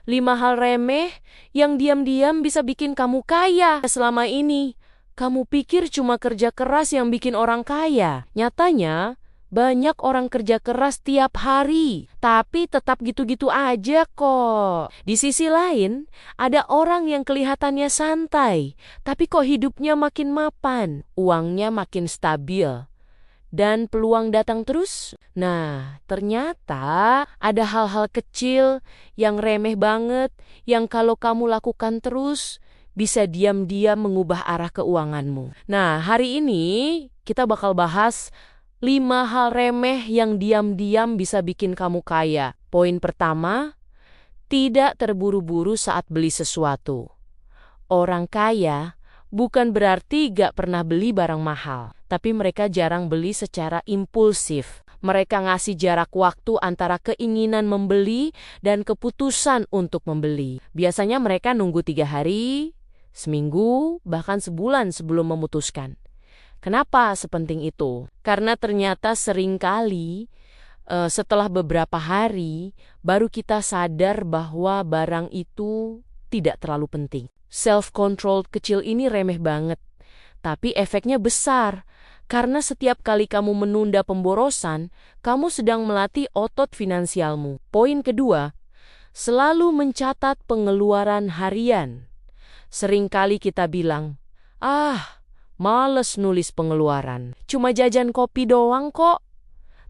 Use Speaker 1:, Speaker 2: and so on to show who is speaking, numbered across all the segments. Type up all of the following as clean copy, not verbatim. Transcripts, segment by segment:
Speaker 1: 5 hal remeh yang diam-diam bisa bikin kamu kaya. Selama ini, kamu pikir cuma kerja keras yang bikin orang kaya. Nyatanya, banyak orang kerja keras tiap hari, tapi tetap gitu-gitu aja kok. Di sisi lain, ada orang yang kelihatannya santai, tapi kok hidupnya makin mapan, uangnya makin stabil, dan peluang datang terus. Nah, ternyata ada hal-hal kecil yang remeh banget, yang kalau kamu lakukan terus, bisa diam-diam mengubah arah keuanganmu. Nah, hari ini kita bakal bahas 5 hal remeh yang diam-diam bisa bikin kamu kaya. Poin pertama, tidak terburu-buru saat beli sesuatu. Orang kaya bukan berarti gak pernah beli barang mahal, tapi mereka jarang beli secara impulsif. Mereka ngasih jarak waktu antara keinginan membeli dan keputusan untuk membeli. Biasanya mereka nunggu 3 hari, seminggu, bahkan sebulan sebelum memutuskan. Kenapa sepenting itu? Karena ternyata seringkali setelah beberapa hari baru kita sadar bahwa barang itu tidak terlalu penting. Self-control kecil ini remeh banget, tapi efeknya besar. Karena setiap kali kamu menunda pemborosan, kamu sedang melatih otot finansialmu. Poin kedua, selalu mencatat pengeluaran harian. Seringkali kita bilang, males nulis pengeluaran. Cuma jajan kopi doang kok.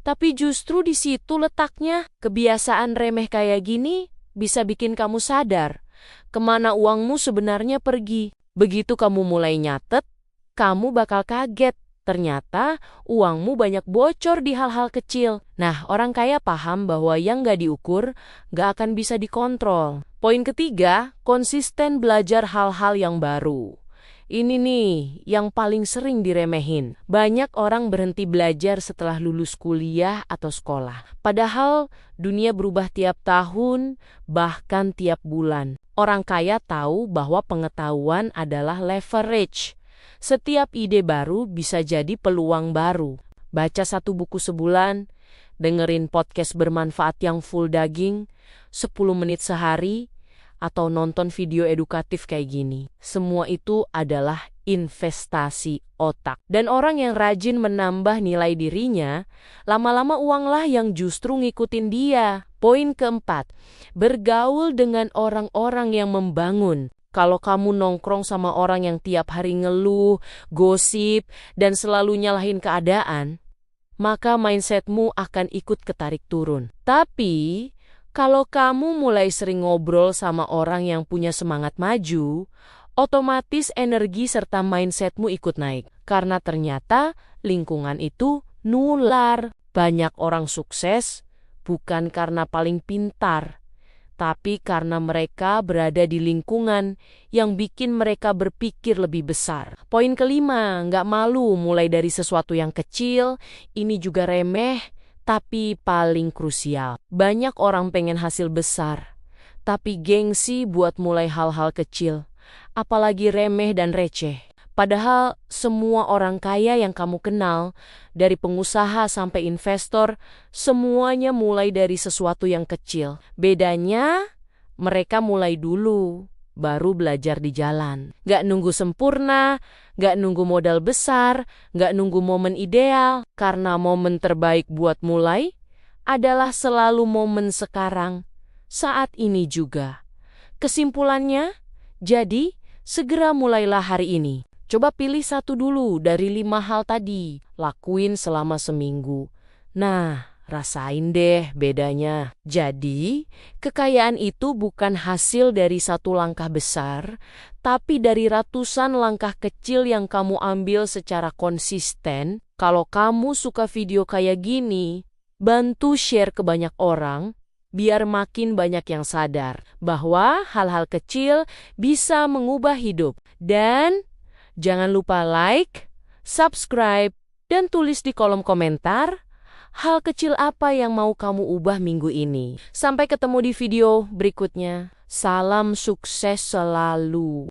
Speaker 1: Tapi justru di situ letaknya. Kebiasaan remeh kayak gini bisa bikin kamu sadar kemana uangmu sebenarnya pergi. Begitu kamu mulai nyatet, kamu bakal kaget. Ternyata uangmu banyak bocor di hal-hal kecil. Nah, orang kaya paham bahwa yang gak diukur gak akan bisa dikontrol. Poin ketiga, konsisten belajar hal-hal yang baru. Ini nih yang paling sering diremehin. Banyak orang berhenti belajar setelah lulus kuliah atau sekolah. Padahal dunia berubah tiap tahun, bahkan tiap bulan. Orang kaya tahu bahwa pengetahuan adalah leverage. Setiap ide baru bisa jadi peluang baru. Baca 1 buku sebulan, dengerin podcast bermanfaat yang full daging, 10 menit sehari, atau nonton video edukatif kayak gini. Semua itu adalah investasi otak. Dan orang yang rajin menambah nilai dirinya, lama-lama uanglah yang justru ngikutin dia. Poin keempat, bergaul dengan orang-orang yang membangun. Kalau kamu nongkrong sama orang yang tiap hari ngeluh, gosip, dan selalu nyalahin keadaan, maka mindsetmu akan ikut ketarik turun. Tapi kalau kamu mulai sering ngobrol sama orang yang punya semangat maju, otomatis energi serta mindsetmu ikut naik. Karena ternyata lingkungan itu nular. Banyak orang sukses bukan karena paling pintar, tapi karena mereka berada di lingkungan yang bikin mereka berpikir lebih besar. Poin kelima, nggak malu mulai dari sesuatu yang kecil. Ini juga remeh, tapi paling krusial. Banyak orang pengen hasil besar, tapi gengsi buat mulai hal-hal kecil, apalagi remeh dan receh. Padahal semua orang kaya yang kamu kenal, dari pengusaha sampai investor, semuanya mulai dari sesuatu yang kecil. Bedanya, mereka mulai dulu, baru belajar di jalan. Gak nunggu sempurna, gak nunggu modal besar, gak nunggu momen ideal. Karena momen terbaik buat mulai adalah selalu momen sekarang, saat ini juga. Kesimpulannya, jadi segera mulailah hari ini. Coba pilih 1 dulu dari 5 hal tadi. Lakuin selama seminggu. Nah, rasain deh bedanya. Jadi, kekayaan itu bukan hasil dari 1 langkah besar, tapi dari ratusan langkah kecil yang kamu ambil secara konsisten. Kalau kamu suka video kayak gini, bantu share ke banyak orang, biar makin banyak yang sadar bahwa hal-hal kecil bisa mengubah hidup. Dan jangan lupa like, subscribe, dan tulis di kolom komentar hal kecil apa yang mau kamu ubah minggu ini. Sampai ketemu di video berikutnya. Salam sukses selalu.